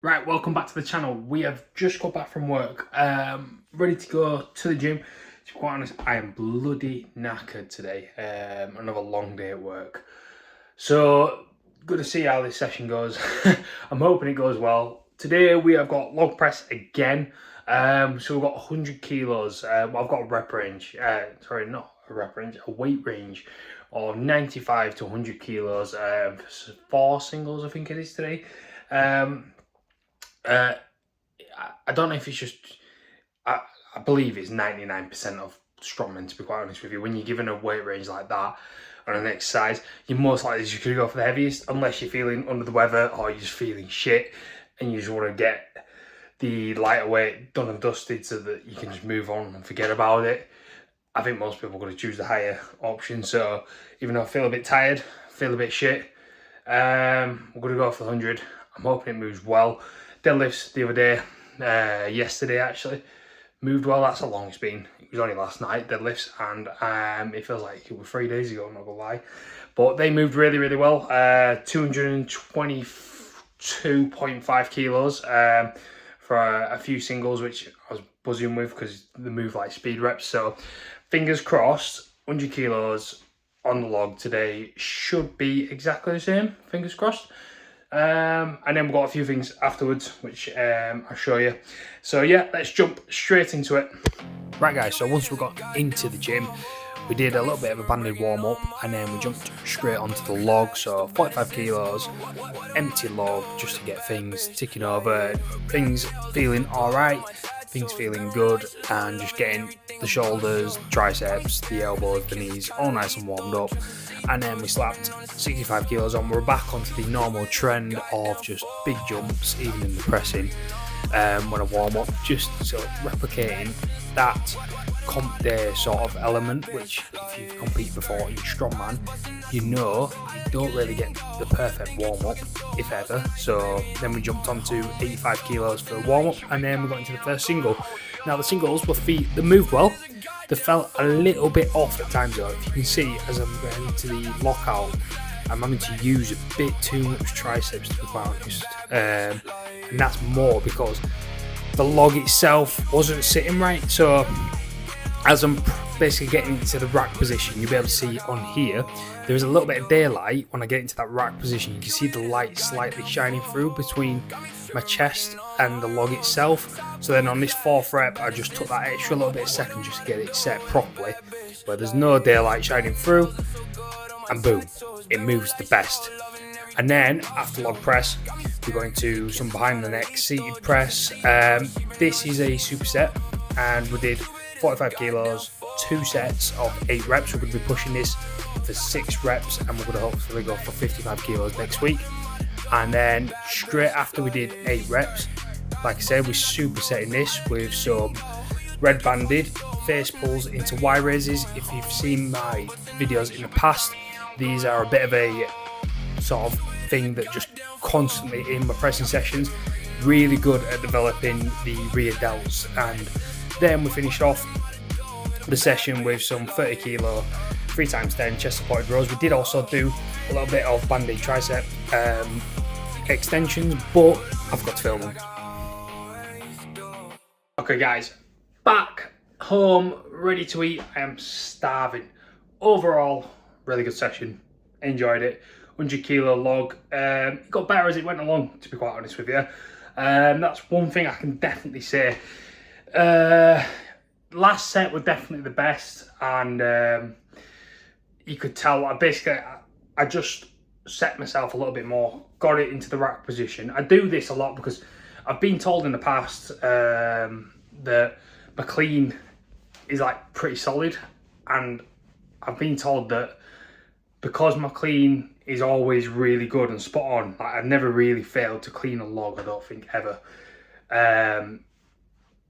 Right, welcome back to the channel. We have just got back from work, ready to go to the gym. To be quite honest, I am bloody knackered today. Another long day at work. So, good to see how this session goes. I'm hoping it goes well. Today we have got log press again. So we've got 100 kilos. I've got a rep range, sorry, not a rep range, a weight range of 95 to 100 kilos. 4 singles, I think it is today. I don't know if it's just, I believe it's 99% of strongmen, to be quite honest with you. When you're given a weight range like that on an exercise, you're most likely just going to go for the heaviest, unless you're feeling under the weather or you're just feeling shit and you just want to get the lighter weight done and dusted so that you can just move on and forget about it. I think most people are going to choose the higher option. So even though I feel a bit tired, feel a bit shit, we're going to go for the 100. I'm hoping it moves well. Deadlifts the other day, yesterday actually, moved well. That's how long it's been. It was only last night, deadlifts, and it feels like it was 3 days ago, I'm not gonna lie. But they moved really, really well. 222.5 kilos for a few singles, which I was buzzing with because they move like speed reps. So fingers crossed, 100 kilos on the log today should be exactly the same, fingers crossed. And then we've got a few things afterwards, which I'll show you. So yeah, let's jump straight into it. Right guys, so once we got into the gym, we did a little bit of a banded warm up and then we jumped straight onto the log. So 45 kilos, empty log, just to get things ticking over, things feeling all right, things feeling good, and just getting the shoulders, triceps, the elbows, the knees all nice and warmed up. And then we slapped 65 kilos on. We're back onto the normal trend of just big jumps, even in the pressing, when I warm up, just sort of replicating that comp day sort of element, which if you've competed before and you're strongman, you know you don't really get the perfect warm up, if ever. So then we jumped onto 85 kilos for a warm up, and then we got into the first single. Now the singles were feet, they moved well. They felt a little bit off at times though. If you can see, as I'm getting into the lockout, I'm having to use a bit too much triceps, to be quite honest. And that's more because the log itself wasn't sitting right. So as I'm basically getting into the rack position, you'll be able to see on here, there's a little bit of daylight. When I get into that rack position, you can see the light slightly shining through between my chest and the log itself. So then on this 4th rep, I just took that extra little bit of second just to get it set properly, where there's no daylight shining through, and boom, it moves the best. And then after log press, we go into some behind the neck seated press. This is a superset, and we did 45 kilos, 2 sets of 8 reps. We're going to be pushing this for 6 reps, and we're going to hopefully go for 55 kilos next week. And then straight after we did 8 reps, like I said, we're supersetting this with some red banded face pulls into Y raises. If you've seen my videos in the past, these are a bit of a sort of thing that just constantly in my pressing sessions, really good at developing the rear delts. And then we finished off the session with some 30 kilo 3x10 chest supported rows. We did also do a little bit of banded tricep extensions, but I've got to film them. Okay guys, back home, ready to eat. I am starving. Overall, really good session. Enjoyed it. 100 kilo log. It got better as it went along, to be quite honest with you. That's one thing I can definitely say. Last set were definitely the best, and you could tell I just set myself a little bit more, got it into the rack position. I do this a lot because I've been told in the past that my clean is like pretty solid, and I've been told that because my clean is always really good and spot on, like I've never really failed to clean a log, I don't think, ever.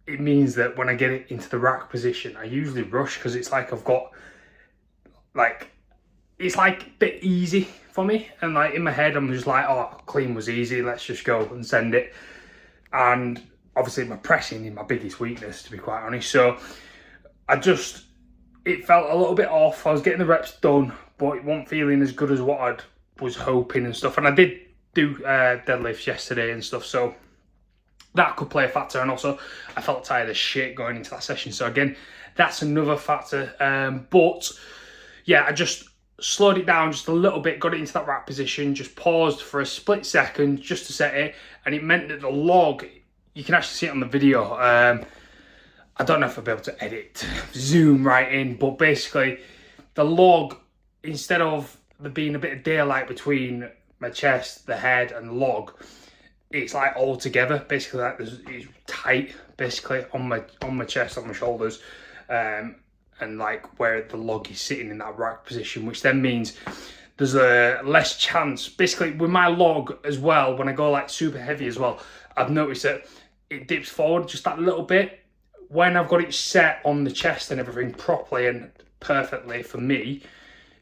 It means that when I get it into the rack position, I usually rush because it's like I've got, like, it's like a bit easy for me. And like in my head, I'm just like, oh, clean was easy, let's just go and send it. And obviously my pressing is my biggest weakness, to be quite honest. So it felt a little bit off. I was getting the reps done, but it wasn't feeling as good as what I was hoping and stuff. And I did do deadlifts yesterday and stuff, so that could play a factor. And also, I felt tired as shit going into that session. So again, that's another factor. But yeah, I just slowed it down just a little bit, got it into that rack position, just paused for a split second just to set it. And it meant that the log, you can actually see it on the video. I don't know if I'll be able to edit, zoom right in, but basically the log, instead of there being a bit of daylight between my chest, the head and the log, it's like all together. Basically, like it's tight, basically on my chest, on my shoulders, and like where the log is sitting in that rack position, which then means there's a less chance. Basically, with my log as well, when I go like super heavy as well, I've noticed that it dips forward just that little bit. When I've got it set on the chest and everything properly and perfectly for me,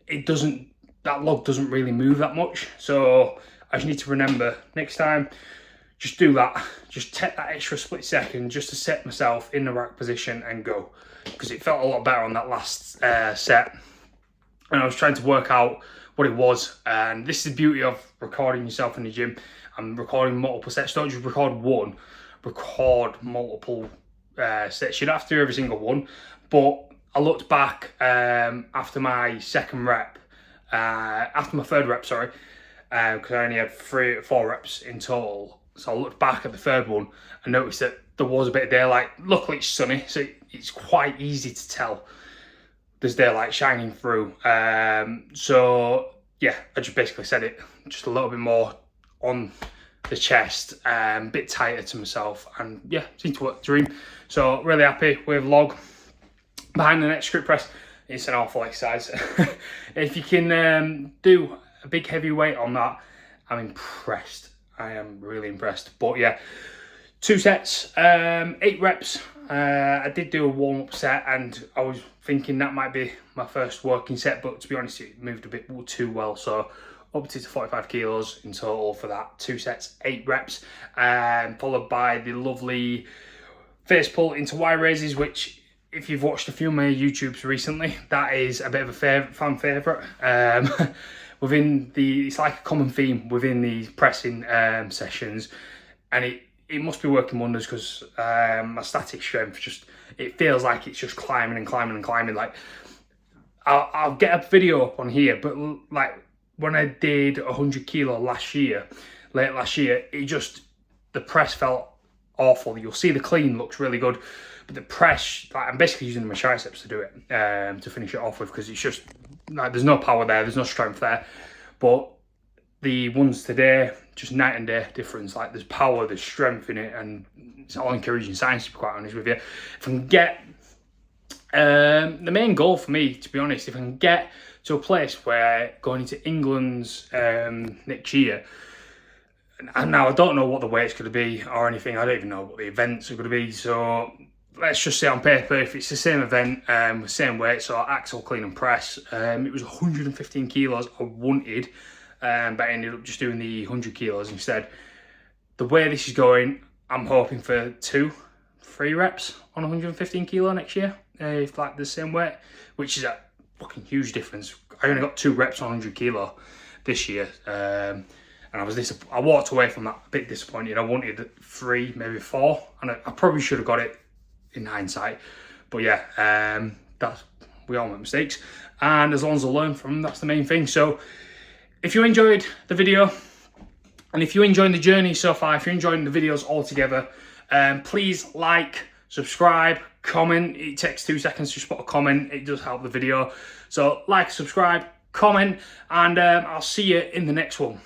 that log doesn't really move that much. So I just need to remember next time, just do that. Just take that extra split second just to set myself in the rack position and go. Because it felt a lot better on that last set. And I was trying to work out what it was. And this is the beauty of recording yourself in the gym. I'm recording multiple sets. Don't just record one, record multiple sets. You don't have to do every single one. But I looked back after my second rep, after my third rep, sorry, because I only had 4 reps in total. So I looked back at the third one and noticed that there was a bit of daylight. Luckily it's sunny, so it's quite easy to tell there's daylight shining through. So yeah, I just basically said it just a little bit more on the chest, a bit tighter to myself, and yeah, seemed to work dream. So really happy with log. Behind the neck script press, it's an awful exercise. If you can do a big heavy weight on that, I'm impressed. I am really impressed. But yeah, 2 sets, 8 reps. I did do a warm-up set, and I was thinking that might be my first working set, but to be honest, it moved a bit too well. So up to 45 kilos in total for that. 2 sets, 8 reps, followed by the lovely face pull into Y raises, which, if you've watched a few of my YouTubes recently, that is a bit of a fan favourite. It's like a common theme within these pressing sessions, and it must be working wonders, because my static strength it feels like it's just climbing and climbing and climbing. Like I'll get a video up on here, but like when I did 100 kilo late last year, the press felt awful. You'll see the clean looks really good, but the press, like, I'm basically using my triceps to do it, to finish it off with, because it's just like there's no power there, there's no strength there. But the ones today, just night and day difference. Like there's power, there's strength in it, and it's all encouraging signs, to be quite honest with you. If I can get the main goal for me, to be honest, if I can get to a place where going into England's next year, and now I don't know what the weight's going to be or anything. I don't even know what the events are going to be. So let's just say on paper, if it's the same event, same weight, so axle, clean and press, it was 115 kilos I wanted, but I ended up just doing the 100 kilos instead. The way this is going, I'm hoping for 2-3 reps on 115 kilo next year, if like the same weight, which is a fucking huge difference. I only got 2 reps on 100 kilo this year, and I walked away from that a bit disappointed. I wanted 3, maybe 4, and I probably should have got it in hindsight. But yeah, we all make mistakes, and as long as I learn from them, that's the main thing. So if you enjoyed the video, and if you're enjoying the journey so far, if you're enjoying the videos altogether, please like, subscribe, comment. It takes 2 seconds to just put a comment. It does help the video. So like, subscribe, comment, and I'll see you in the next one.